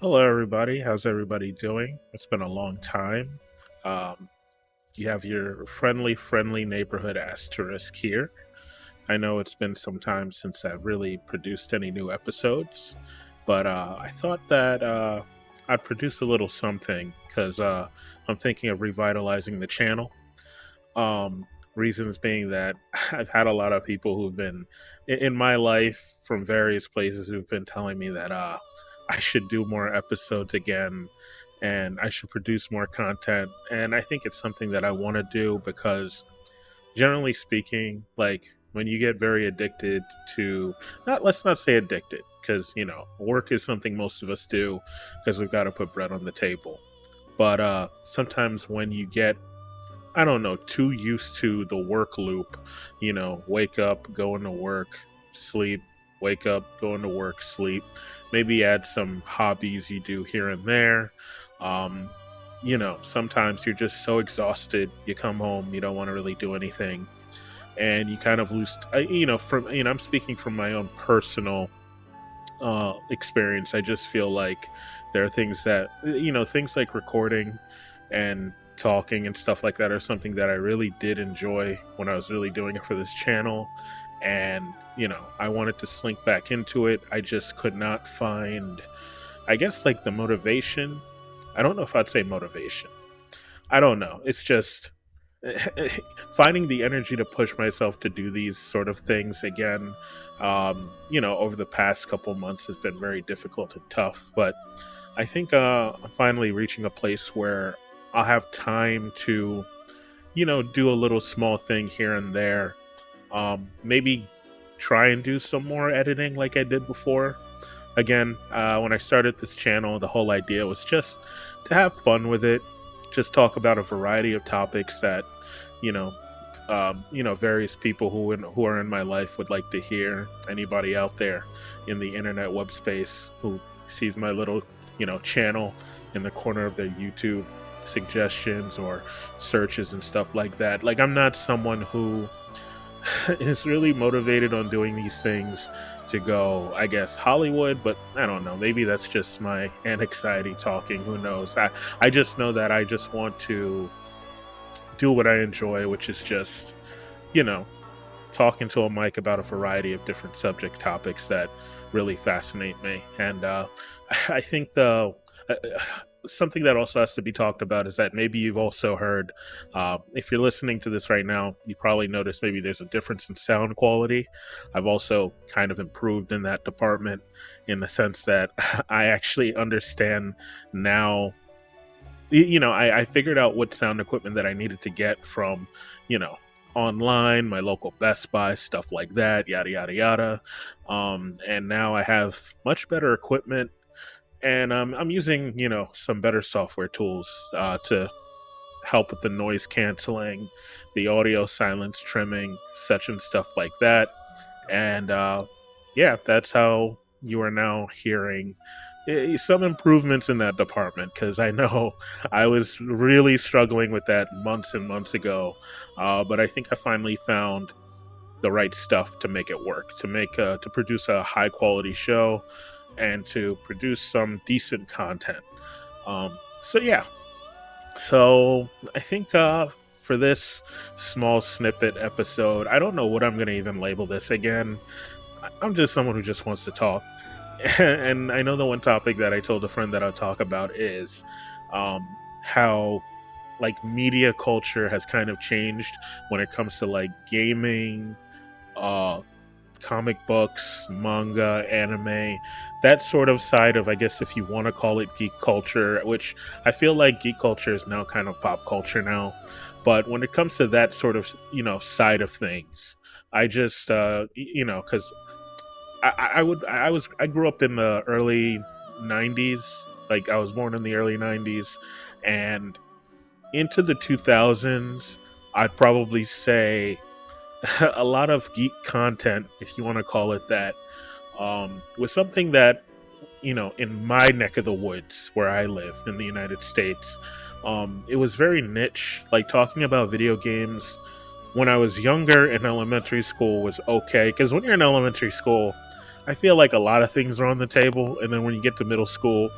Hello, everybody. How's everybody doing? It's been a long time. Um, you have your friendly neighborhood asterisk here. I know it's been some time since I've really produced any new episodes, but I thought that I'd produce a little something because I'm thinking of revitalizing the channel. Reasons being that I've had a lot of people who've been in my life from various places who've been telling me that I should do more episodes again and I should produce more content. And I think it's something that I want to do because, generally speaking, like when you get very addicted to, not let's not say addicted, because work is something most of us do because we've got to put bread on the table. But sometimes when you get, I don't know, too used to the work loop. Wake up, go into work, sleep, wake up, go into work, sleep. Maybe add some hobbies you do here and there. Um, sometimes you're just so exhausted, you come home, you don't want to really do anything, and you kind of lose. I'm speaking from my own personal experience. I just feel like there are things that things like recording and talking and stuff like that are something that I really did enjoy when I was really doing it for this channel. And I wanted to slink back into it. I just could not find, I guess, like the motivation. I don't know if I'd say motivation. I don't know. It's just finding the energy to push myself to do these sort of things again. Over the past couple months has been very difficult and tough, but I think I'm finally reaching a place where I'll have time to, do a little small thing here and there. Maybe try and do some more editing like I did before. Again, when I started this channel, the whole idea was just to have fun with it, just talk about a variety of topics that, you know, various people who are in my life would like to hear. Anybody out there in the internet web space who sees my little, channel in the corner of their YouTube suggestions or searches and stuff like that. Like, I'm not someone who is really motivated on doing these things to go, I guess, Hollywood, but I don't know. Maybe that's just my anxiety talking. Who knows? I just know that I just want to do what I enjoy, which is just, you know, talking to a mic about a variety of different subject topics that really fascinate me. And I think uh, something that also has to be talked about is that maybe you've also heard, if you're listening to this right now, you probably noticed maybe there's a difference in sound quality. I've also kind of improved in that department in the sense that I actually understand now. I figured out what sound equipment that I needed to get from, you know, online, my local Best Buy, stuff like that, yada, yada, yada. And now I have much better equipment, and I'm using, some better software tools to help with the noise canceling, the audio silence trimming, such and stuff like that. And yeah, that's how you are now hearing some improvements in that department, because I know I was really struggling with that months and months ago. But I think I finally found the right stuff to make it work, to produce a high quality show and to produce some decent content. So yeah, so I think for this small snippet episode, I don't know what I'm going to even label this again. I'm just someone who just wants to talk. And I know the one topic that I told a friend that I'll talk about is how like media culture has kind of changed when it comes to like gaming, uh, comic books, manga, anime, that sort of side of, I guess, if you want to call it geek culture, which I feel like geek culture is now kind of pop culture now. But when it comes to that sort of, side of things, I just, because I grew up in the early 90s. Like, I was born in the early 90s, and into the 2000s, I'd probably say a lot of geek content, if you want to call it that, was something that, in my neck of the woods where I live in the United States, it was very niche. Like, talking about video games when I was younger in elementary school was okay, because when you're in elementary school, I feel like a lot of things are on the table, and then when you get to middle school,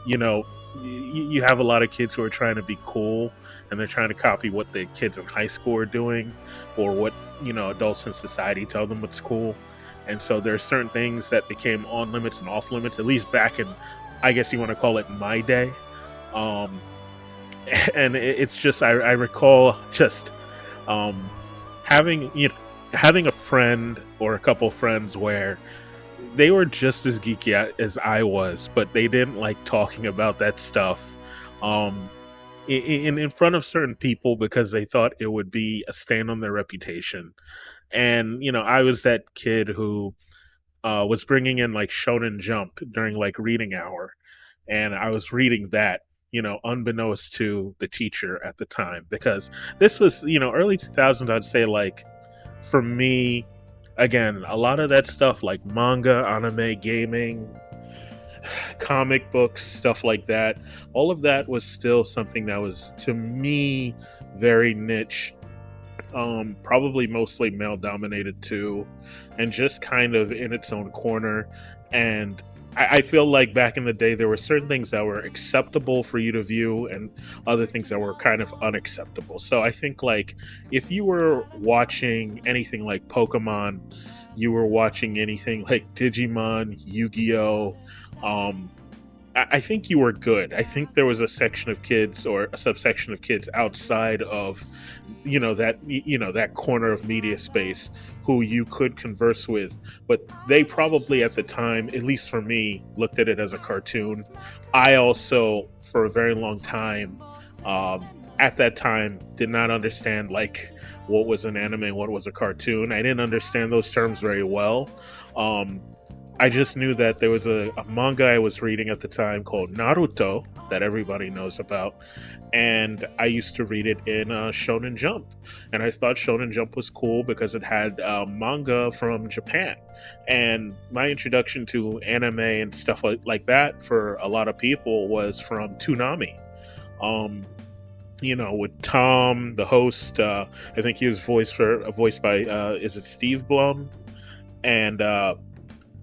you know, you have a lot of kids who are trying to be cool, and they're trying to copy what the kids in high school are doing, or what adults in society tell them what's cool. And so there's certain things that became on limits and off limits, at least back in, I guess you want to call it, my day. Um, and it's just I recall just um, having having a friend or a couple friends where they were just as geeky as I was, but they didn't like talking about that stuff um, in front of certain people because they thought it would be a stand on their reputation. And I was that kid who was bringing in like Shonen Jump during like reading hour, and I was reading that. Unbeknownst to the teacher at the time, because this was, early 2000s, I'd say, like, for me, again, a lot of that stuff like manga, anime, gaming, comic books, stuff like that, all of that was still something that was, to me, very niche, probably mostly male dominated too, and just kind of in its own corner. And I feel like back in the day, there were certain things that were acceptable for you to view, and other things that were kind of unacceptable. So I think, like, if you were watching anything like Pokemon, you were watching anything like Digimon, Yu-Gi-Oh, um, I think you were good. I think there was a section of kids, or a subsection of kids outside of, that corner of media space, who you could converse with, but they probably at the time, at least for me, looked at it as a cartoon. I also, for a very long time, um, at that time, did not understand like what was an anime and what was a cartoon. I didn't understand those terms very well. Um, I just knew that there was a manga I was reading at the time called Naruto that everybody knows about, and I used to read it in Shonen Jump, and I thought Shonen Jump was cool because it had manga from Japan, and my introduction to anime and stuff like that for a lot of people was from Toonami. Um, with Tom, the host, I think he was voiced by is it Steve Blum, and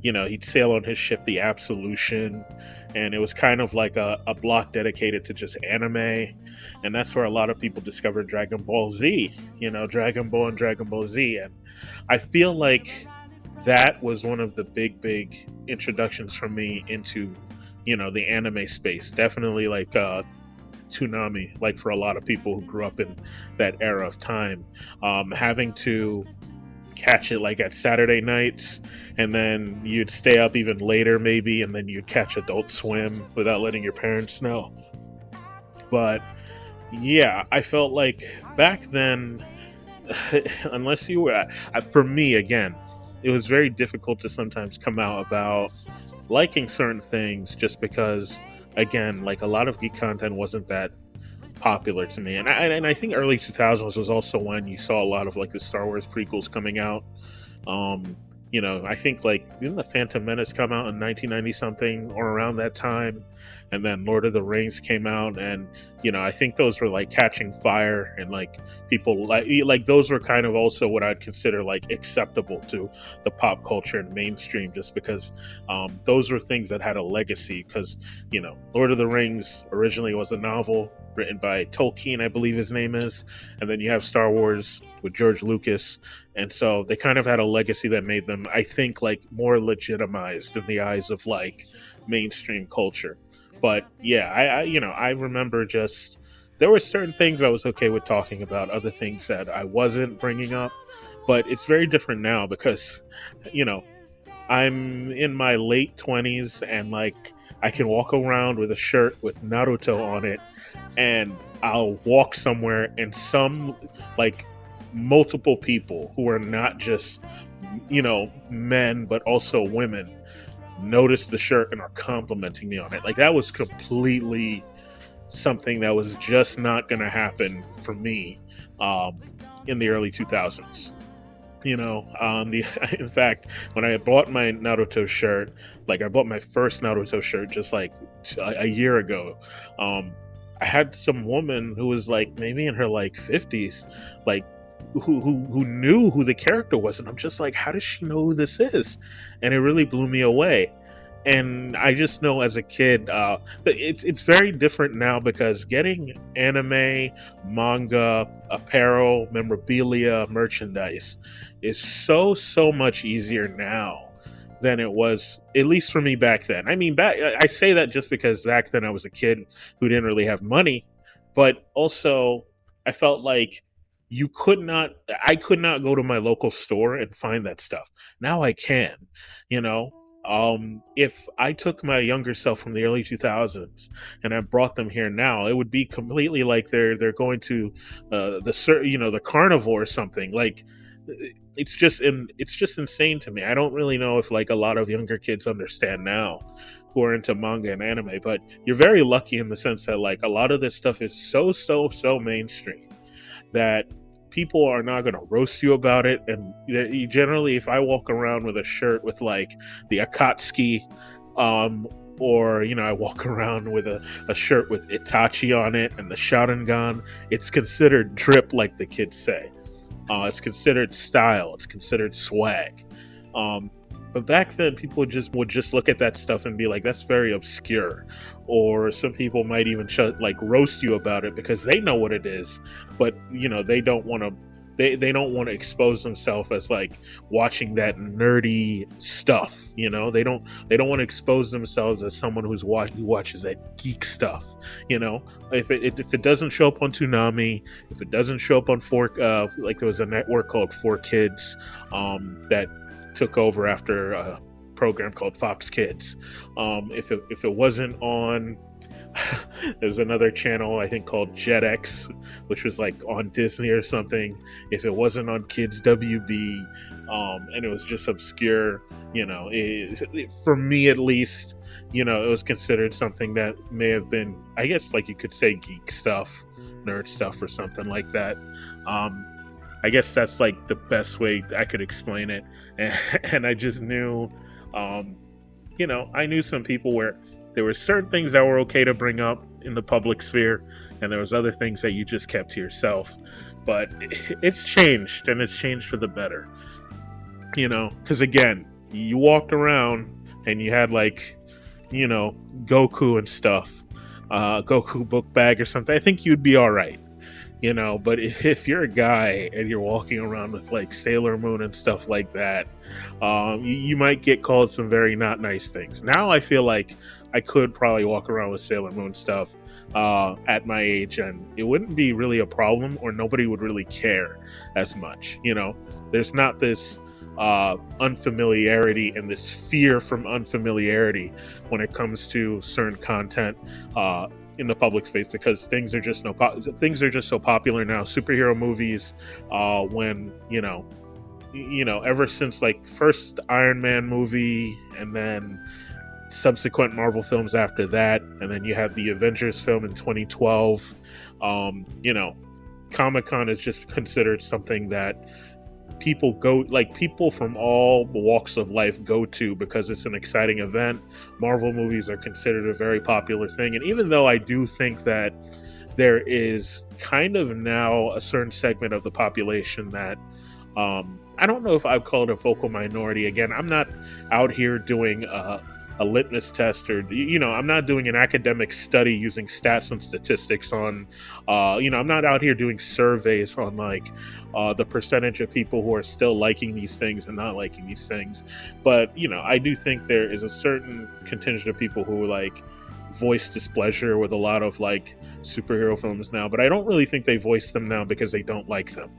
he'd sail on his ship, the Absolution, and it was kind of like a block dedicated to just anime. And that's where a lot of people discovered Dragon Ball Z, Dragon Ball and Dragon Ball Z. And I feel like that was one of the big introductions for me into, the anime space. Definitely like Toonami, like for a lot of people who grew up in that era of time, having to catch it like at Saturday nights, and then you'd stay up even later maybe, and then you'd catch Adult Swim without letting your parents know. But yeah, I felt like back then, unless you were, for me again, it was very difficult to sometimes come out about liking certain things, just because, again, like a lot of geek content wasn't that popular to me. And I think early 2000s was also when you saw a lot of like the Star Wars prequels coming out. Um, I think, like, didn't the Phantom Menace come out in 1990 something or around that time, and then Lord of the Rings came out, and I think those were like catching fire, and like people like those were kind of also what I'd consider like acceptable to the pop culture and mainstream, just because those were things that had a legacy. Because Lord of the Rings originally was a novel written by Tolkien, I believe his name is, and then you have Star Wars with George Lucas, and so they kind of had a legacy that made them, I think, like more legitimized in the eyes of like mainstream culture. But yeah, I remember just there were certain things I was okay with talking about, other things that I wasn't bringing up. But it's very different now because, you know, I'm in my late 20s, and like I can walk around with a shirt with Naruto on it, and I'll walk somewhere, and some like multiple people who are not just men but also women notice the shirt and are complimenting me on it. Like, that was completely something that was just not going to happen for me um, in the early 2000s. The in fact, when I bought my Naruto shirt, like I bought my first Naruto shirt just like a year ago, um, I had some woman who was like maybe in her like 50s, like who knew who the character was, and I'm just like, how does she know who this is? And it really blew me away. And I just know as a kid, it's very different now because getting anime, manga, apparel, memorabilia, merchandise is so much easier now than it was, at least for me back then. I mean, back I say that just because back then I was a kid who didn't really have money, but also I felt like you could not I could not go to my local store and find that stuff. Now I can, you know. If I took my younger self from the early 2000s and I brought them here now, it would be completely like they're going to the carnivore or something. Like it's just insane to me. I don't really know if like a lot of younger kids understand now who are into manga and anime, but you're very lucky in the sense that like a lot of this stuff is so mainstream that people are not going to roast you about it. And generally, if I walk around with a shirt with like the Akatsuki, um, or I walk around with a shirt with Itachi on it and the Sharingan, it's considered drip, like the kids say. It's considered style. It's considered swag. Um, but back then, people just look at that stuff and be like, "That's very obscure," or some people might even like roast you about it because they know what it is, but they don't want to. They don't want to expose themselves as like watching that nerdy stuff. They don't want to expose themselves as someone who watches that geek stuff. You know, if it doesn't show up on Toonami, if it doesn't show up on like there was a network called Four Kids, that took over after a program called Fox Kids. If it wasn't on, there's another channel I think called Jetix, which was like on Disney or something. If it wasn't on Kids WB, and it was just obscure, for me at least, it was considered something that may have been, I guess, like you could say, geek stuff, nerd stuff, or something like that. Um, I guess that's like the best way I could explain it. And I just knew, um, I knew some people where there were certain things that were okay to bring up in the public sphere, and there was other things that you just kept to yourself. But it's changed, and it's changed for the better. Because again, you walked around and you had like, Goku and stuff, Goku book bag or something. I think you'd be all right. But if you're a guy and you're walking around with like Sailor Moon and stuff like that, you might get called some very not nice things. Now I feel like I could probably walk around with Sailor Moon stuff at my age, and it wouldn't be really a problem, or nobody would really care as much. There's not this unfamiliarity and this fear from unfamiliarity when it comes to certain content in the public space, because things are just so popular now. Superhero movies, when ever since like first Iron Man movie, and then subsequent Marvel films after that, and then you have the Avengers film in 2012. Comic Con is just considered something that people from all walks of life go to because it's an exciting event. Marvel movies are considered a very popular thing, and even though I do think that there is kind of now a certain segment of the population that, I don't know if I'd call it a vocal minority. Again, I'm not out here doing a litmus test, or I'm not doing an academic study using stats and statistics on, I'm not out here doing surveys on like the percentage of people who are still liking these things and not liking these things. But I do think there is a certain contingent of people who like voice displeasure with a lot of like superhero films now, but I don't really think they voice them now because they don't like them,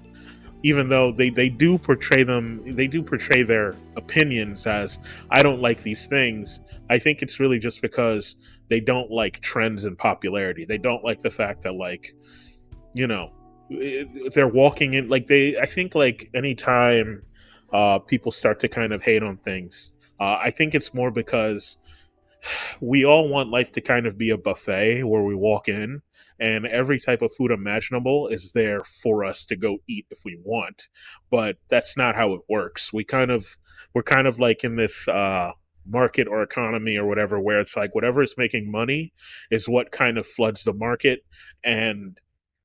even though they do portray their opinions as, I don't like these things. I think it's really just because they don't like trends and popularity. They don't like the fact that like, they're walking in like I think like anytime people start to kind of hate on things, I think it's more because we all want life to kind of be a buffet where we walk in and every type of food imaginable is there for us to go eat if we want. But that's not how it works. We're kind of like in this market or economy or whatever, where it's like whatever is making money is what kind of floods the market. And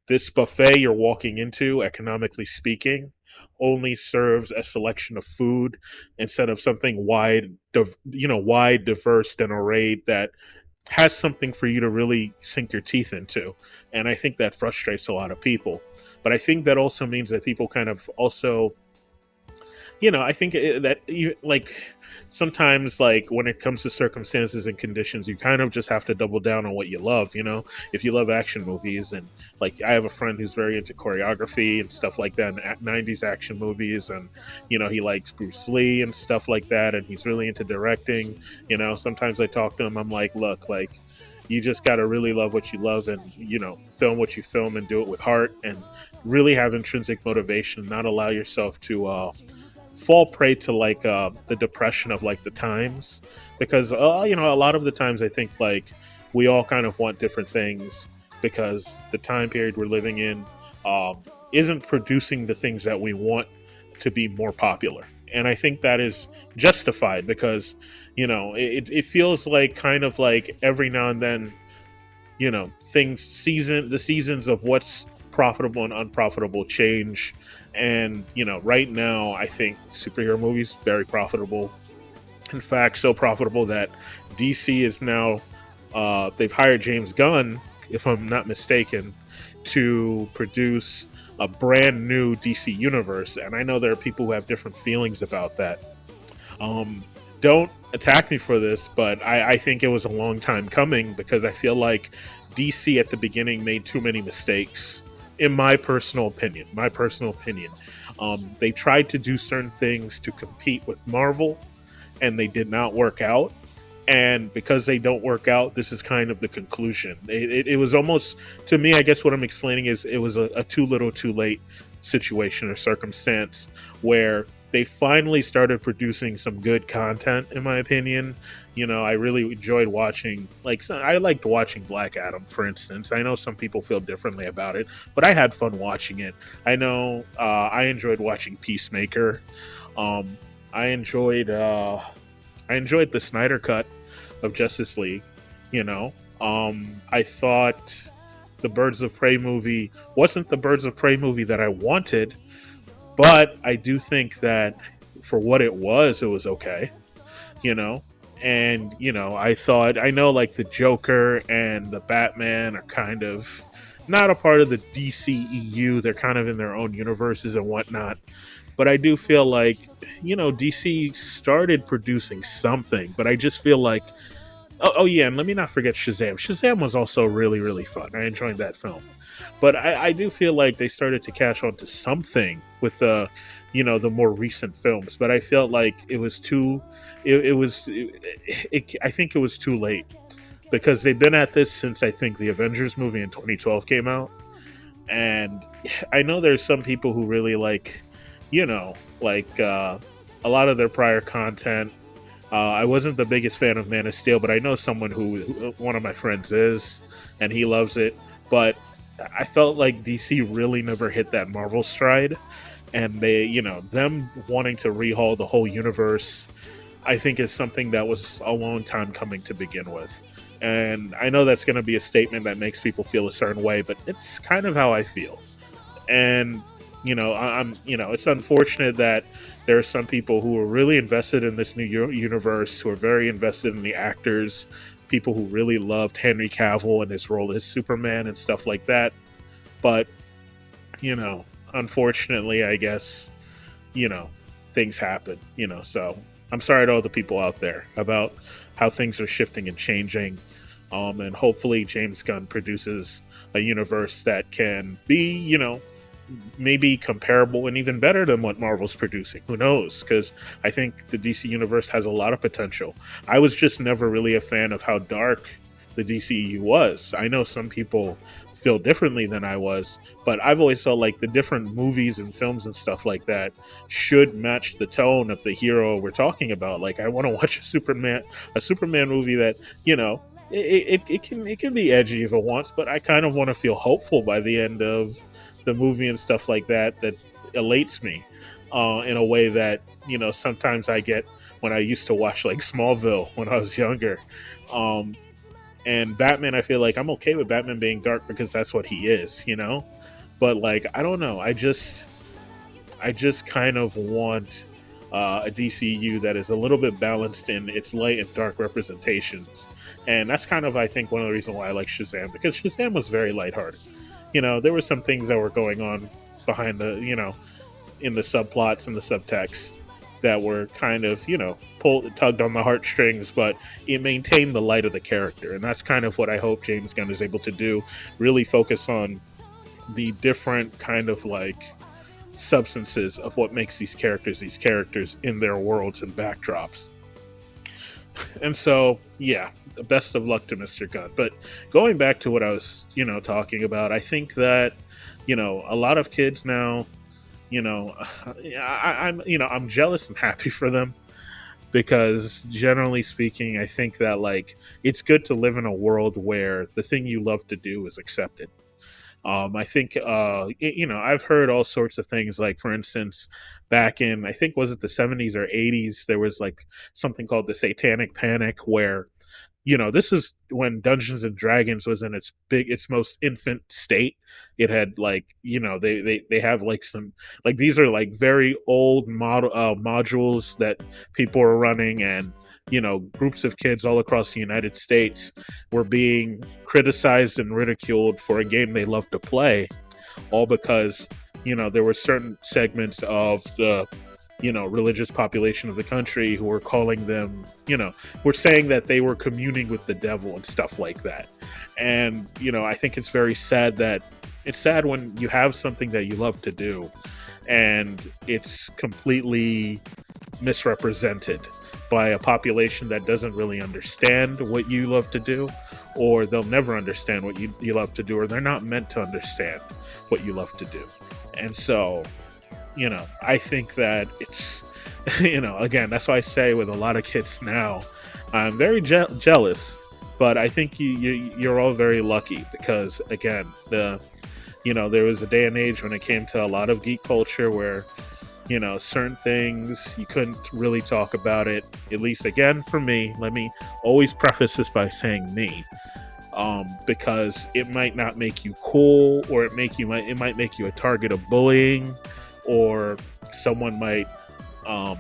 this buffet you're walking into, economically speaking, only serves a selection of food instead of something wide, diverse, and arrayed that has something for you to really sink your teeth into. And I think that frustrates a lot of people. But I think that also means that people kind of also, I think that like sometimes, like when it comes to circumstances and conditions, you kind of just have to double down on what you love. If you love action movies, and like I have a friend who's very into choreography and stuff like that, and 90s action movies, and he likes Bruce Lee and stuff like that, and he's really into directing. Sometimes I talk to him, I'm like, look, like, you just got to really love what you love, and film what you film and do it with heart, and really have intrinsic motivation, not allow yourself to fall prey to like the depression of like the times, because a lot of the times I think like we all kind of want different things, because the time period we're living in um, isn't producing the things that we want to be more popular. And I think that is justified, because it feels like kind of like every now and then, the seasons of what's profitable and unprofitable change. And right now I think superhero movies very profitable. In fact, so profitable that DC is now, they've hired James Gunn, if I'm not mistaken, to produce a brand new DC universe. And I know there are people who have different feelings about that. um, don't attack me for this, but I think it was a long time coming, because I feel like DC at the beginning made too many mistakes. In my personal opinion, they tried to do certain things to compete with Marvel, and they did not work out. And because they don't work out, this is kind of the conclusion. It was almost, to me, I guess what I'm explaining is it was a too little too late situation or circumstance, where they finally started producing some good content, in my opinion. I really enjoyed watching, like, I liked watching Black Adam, for instance. I know some people feel differently about it, but I had fun watching it. I know I enjoyed watching Peacemaker. um, I enjoyed I enjoyed the Snyder cut of Justice League. You know, I thought the Birds of Prey movie wasn't the Birds of Prey movie that I wanted, but I do think that for what it was okay. You know, and I know like the Joker and the Batman are kind of not a part of the DCEU. They're kind of in their own universes and whatnot. But I do feel like DC started producing something, but I just feel like, oh yeah, and let me not forget Shazam. Shazam was also really really fun. I enjoyed that film, but I do feel like they started to catch on to something with the more recent films. But I felt like it was too, I think it was too late, because they've been at this since I think the Avengers movie in 2012 came out. And I know there's some people who really like, a lot of their prior content. I wasn't the biggest fan of Man of Steel, but I know someone who one of my friends is, and he loves it. But I felt like DC really never hit that Marvel stride, and they, them wanting to rehaul the whole universe, I think is something that was a long time coming to begin with. And I know that's going to be a statement that makes people feel a certain way, but it's kind of how I feel. And it's unfortunate that there are some people who are really invested in this new universe, who are very invested in the actors, people who really loved Henry Cavill and his role as Superman and stuff like that. But unfortunately, I guess, you know things happen. So I'm sorry to all the people out there about how things are shifting and changing. And hopefully James Gunn produces a universe that can be, maybe comparable and even better than what Marvel's producing. Who knows? Because I think the DC universe has a lot of potential. I was just never really a fan of how dark the DCEU was. I know some people feel differently than I was, but I've always felt like the different movies and films and stuff like that should match the tone of the hero we're talking about. Like, I want to watch a Superman movie that, it can be edgy if it wants, but I kind of want to feel hopeful by the end of the movie and stuff like that. That elates me in a way that sometimes I get when I used to watch like Smallville when I was younger. Um, And Batman, I feel like I'm okay with Batman being dark because that's what he is, you know. But like, I don't know. I just kind of want a DCU that is a little bit balanced in its light and dark representations, and that's kind of, I think, one of the reasons why I like Shazam, because Shazam was very lighthearted. You know, there were some things that were going on behind the, in the subplots and the subtext that were kind of, tugged on the heartstrings, but it maintained the light of the character, and that's kind of what I hope James Gunn is able to do. Really focus on the different kind of like substances of what makes these characters in their worlds and backdrops. And so, yeah, best of luck to Mr. Gunn. But going back to what I was, talking about, I think that, a lot of kids now, I'm jealous and happy for them, because generally speaking, I think that like it's good to live in a world where the thing you love to do is accepted. I think, I've heard all sorts of things. Like, for instance, back in, I think, was it the 70s or 80s, there was like something called the Satanic Panic, where, this is when Dungeons and Dragons was in its most infant state. It had like, they have like some, like, these are like very old modules that people are running, and, groups of kids all across the United States were being criticized and ridiculed for a game they love to play, all because, there were certain segments of the, religious population of the country who were calling them, were saying that they were communing with the devil and stuff like that. And, I think it's very sad that it's sad when you have something that you love to do and it's completely misrepresented by a population that doesn't really understand what you love to do, or they'll never understand what you love to do, or they're not meant to understand what you love to do. And so, I think that it's, again, that's why I say with a lot of kids now, I'm very jealous, but I think you're all very lucky, because, again, there was a day and age when it came to a lot of geek culture where, certain things you couldn't really talk about it. At least, again, for me, let me always preface this by saying me, because it might not make you cool, or it might make you a target of bullying, or someone might, I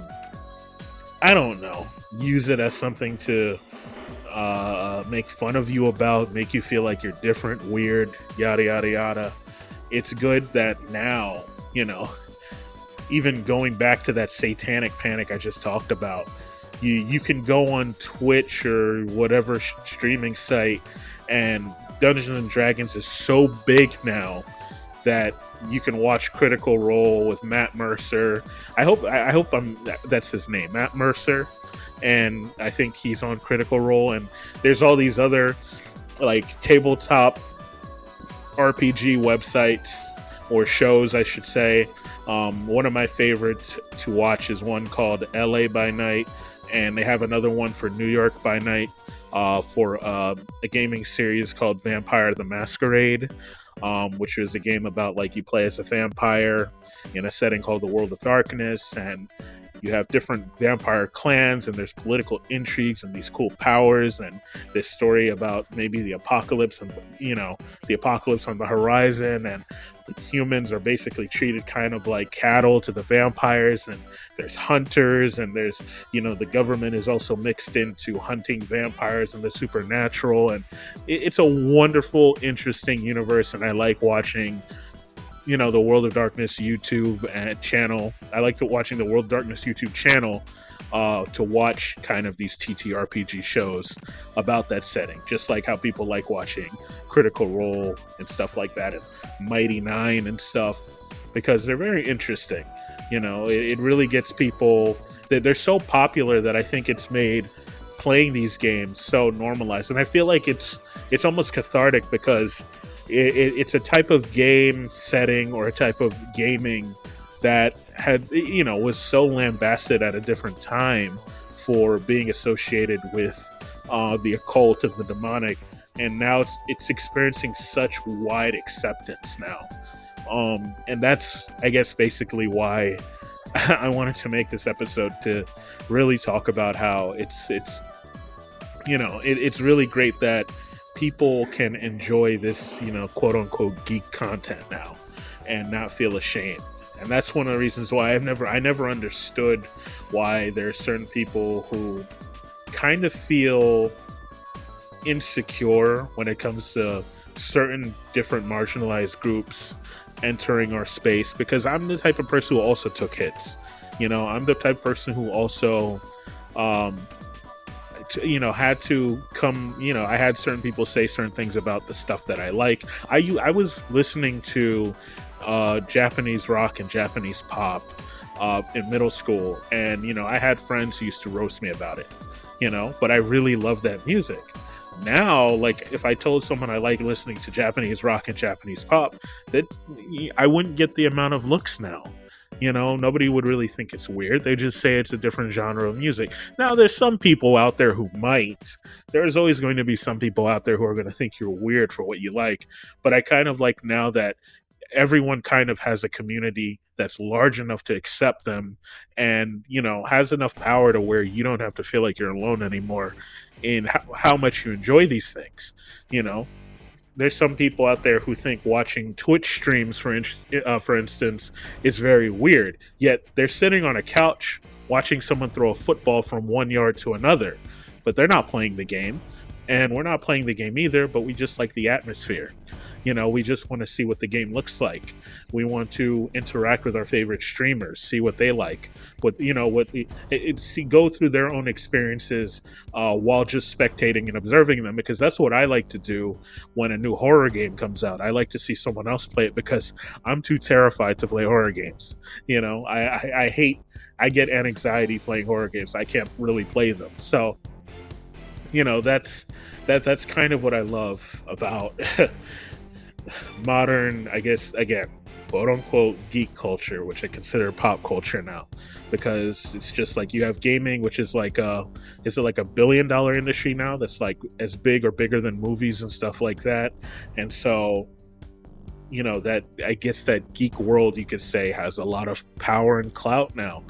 don't know, use it as something to make fun of you about, make you feel like you're different, weird, yada yada yada. It's good that now, even going back to that Satanic Panic I just talked about, you can go on Twitch or whatever streaming site, and Dungeons and Dragons is so big now that you can watch Critical Role with Matt Mercer. I hope that's his name, Matt Mercer, and I think he's on Critical Role. And there's all these other like tabletop RPG websites, or shows, I should say. One of my favorites to watch is one called LA by Night, and they have another one for New York by Night, for a gaming series called Vampire the Masquerade, which is a game about, like, you play as a vampire in a setting called the World of Darkness, and you have different vampire clans, and there's political intrigues and these cool powers, and this story about maybe the apocalypse, and the apocalypse on the horizon, and humans are basically treated kind of like cattle to the vampires, and there's hunters, and there's, the government is also mixed into hunting vampires and the supernatural, and it's a wonderful, interesting universe. And I like watching the World of Darkness YouTube channel. I like watching the World of Darkness YouTube channel to watch kind of these TTRPG shows about that setting, just like how people like watching Critical Role and stuff like that, and Mighty Nine and stuff, because they're very interesting. It really gets people. They're so popular that I think it's made playing these games so normalized, and I feel like it's almost cathartic, because it's a type of game setting, or a type of gaming that had, was so lambasted at a different time for being associated with the occult and the demonic, and now it's experiencing such wide acceptance now, and that's, I guess, basically why I wanted to make this episode, to really talk about how it's really great that people can enjoy this, quote unquote geek content now and not feel ashamed. And that's one of the reasons why I never understood why there are certain people who kind of feel insecure when it comes to certain different marginalized groups entering our space, because I'm the type of person who also took hits. I'm the type of person who also um had to come, I had certain people say certain things about the stuff that I like. I was listening to Japanese rock and Japanese pop in middle school, and I had friends who used to roast me about it, but I really love that music. Now, like, if I told someone I like listening to Japanese rock and Japanese pop, that I wouldn't get the amount of looks now. Nobody would really think it's weird. They just say it's a different genre of music. Now, there's some people out there who might. There's always going to be some people out there who are going to think you're weird for what you like. But I kind of like now that everyone kind of has a community that's large enough to accept them, and has enough power to where you don't have to feel like you're alone anymore in how much you enjoy these things. you know there's some people out there who think watching Twitch streams, for instance, is very weird, yet they're sitting on a couch watching someone throw a football from 1 yard to another, but they're not playing the game, and we're not playing the game either, but we just like the atmosphere. We just want to see what the game looks like. We want to interact with our favorite streamers, see what they like, see, go through their own experiences while just spectating and observing them. Because that's what I like to do when a new horror game comes out. I like to see someone else play it because I'm too terrified to play horror games. I get anxiety playing horror games. I can't really play them. So, that's kind of what I love about modern, I guess, again, quote unquote geek culture, which I consider pop culture now, because it's just like you have gaming, which is like is it like $1 billion industry now that's like as big or bigger than movies and stuff like that. And so that, I guess, that geek world, you could say, has a lot of power and clout now.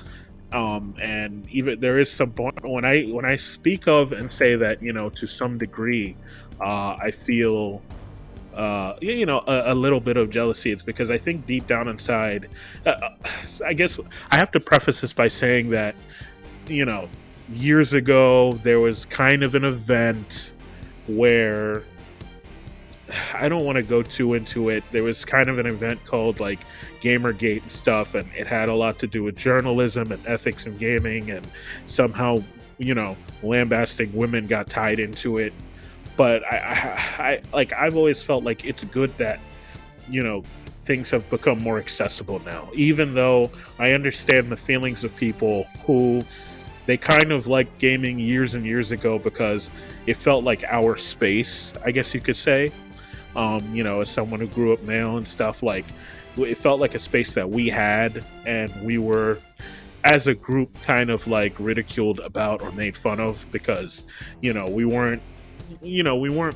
And even there is some, when I speak of and say that, to some degree, I feel a little bit of jealousy. It's because I think deep down inside, I guess I have to preface this by saying that, years ago there was kind of an event where, I don't want to go too into it. There was kind of an event called like Gamergate and stuff, and it had a lot to do with journalism and ethics in gaming, and somehow, lambasting women got tied into it. But I've always felt like it's good that, things have become more accessible now, even though I understand the feelings of people who, they kind of liked gaming years and years ago because it felt like our space, I guess you could say. As someone who grew up male and stuff, like, it felt like a space that we had, and we were, as a group, kind of like ridiculed about or made fun of because, we weren't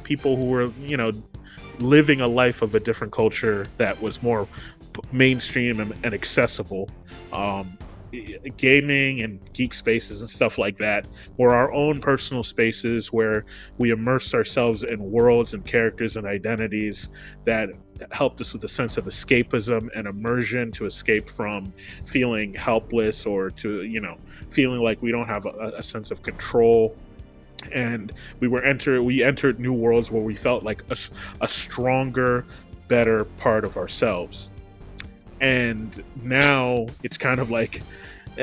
people who were, living a life of a different culture that was more mainstream and accessible. Gaming and geek spaces and stuff like that were our own personal spaces where we immersed ourselves in worlds and characters and identities that helped us with a sense of escapism and immersion, to escape from feeling helpless or to, feeling like we don't have a sense of control. And we entered new worlds where we felt like a stronger, better part of ourselves. And now it's kind of like,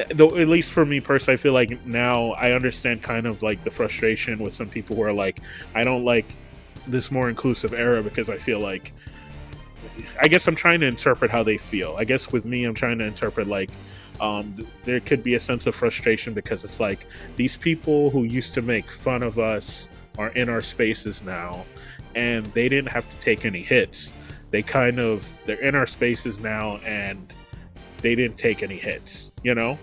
though, at least for me personally, I feel like now I understand kind of like the frustration with some people who are like, I don't like this more inclusive era, because I feel like, I guess I'm trying to interpret how they feel. I guess with me, I'm trying to interpret like, there could be a sense of frustration because it's like, these people who used to make fun of us are in our spaces now, and they didn't have to take any hits. They're in our spaces now, and they didn't take any hits, and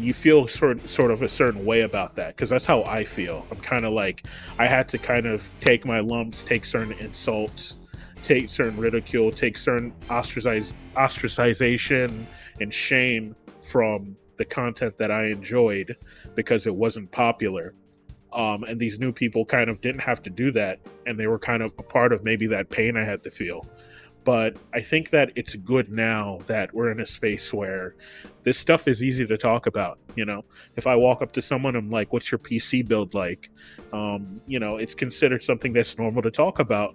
you feel sort of a certain way about that, because that's how I feel. I'm kind of like, I had to kind of take my lumps, take certain insults, take certain ridicule, take certain ostracization and shame from the content that I enjoyed because it wasn't popular. And these new people kind of didn't have to do that, and they were kind of a part of maybe that pain I had to feel. But I think that it's good now that we're in a space where this stuff is easy to talk about. If I walk up to someone, I'm like, "What's your PC build like?" It's considered something that's normal to talk about.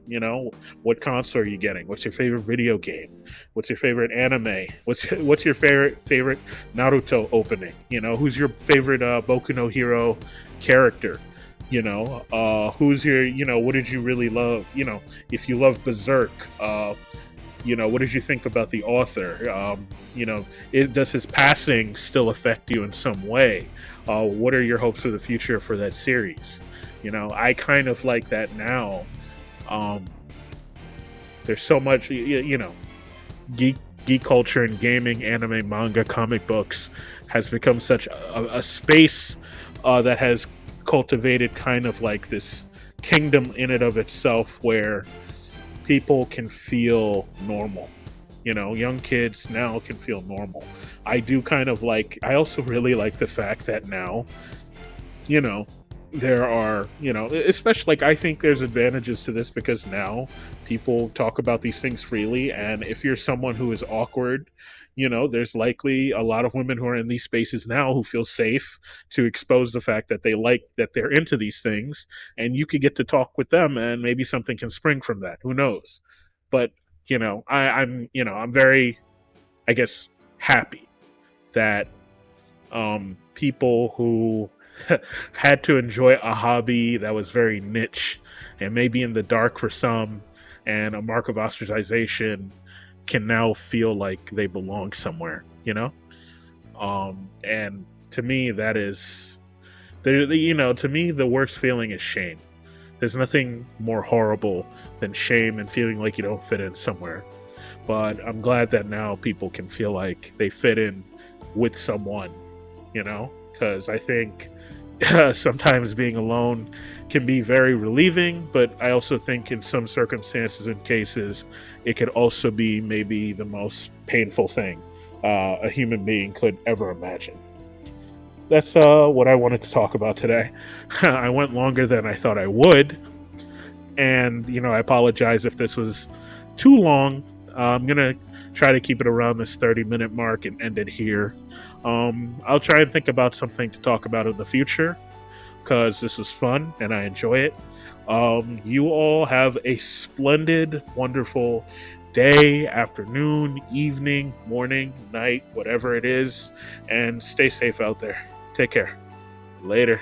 What console are you getting? What's your favorite video game? What's your favorite anime? What's your favorite Naruto opening? Who's your favorite Boku no Hero character? Who's your, what did you really love? If you love Berserk, what did you think about the author? Does his passing still affect you in some way? What are your hopes for the future for that series? I kind of like that now. There's so much, geek culture and gaming, anime, manga, comic books has become such a space that has cultivated kind of like this kingdom in and of itself where people can feel normal. Young kids now can feel normal. I also really like the fact that now, there are, especially, like, I think there's advantages to this because now people talk about these things freely. And if you're someone who is awkward, there's likely a lot of women who are in these spaces now who feel safe to expose the fact that they're into these things, and you could get to talk with them and maybe something can spring from that. Who knows? But, I'm very, I guess, happy that people who had to enjoy a hobby that was very niche and maybe in the dark for some and a mark of ostracization can now feel like they belong somewhere. And to me, that is, to me, the worst feeling is shame. There's nothing more horrible than shame and feeling like you don't fit in somewhere. But I'm glad that now people can feel like they fit in with someone, because I think sometimes being alone can be very relieving, but I also think in some circumstances and cases, it could also be maybe the most painful thing a human being could ever imagine. That's what I wanted to talk about today. I went longer than I thought I would, and I apologize if this was too long. I'm gonna try to keep it around this 30-minute mark and end it here. I'll try and think about something to talk about in the future because this was fun and I enjoy it. You all have a splendid, wonderful day, afternoon, evening, morning, night, whatever it is, and stay safe out there. Take care. Later.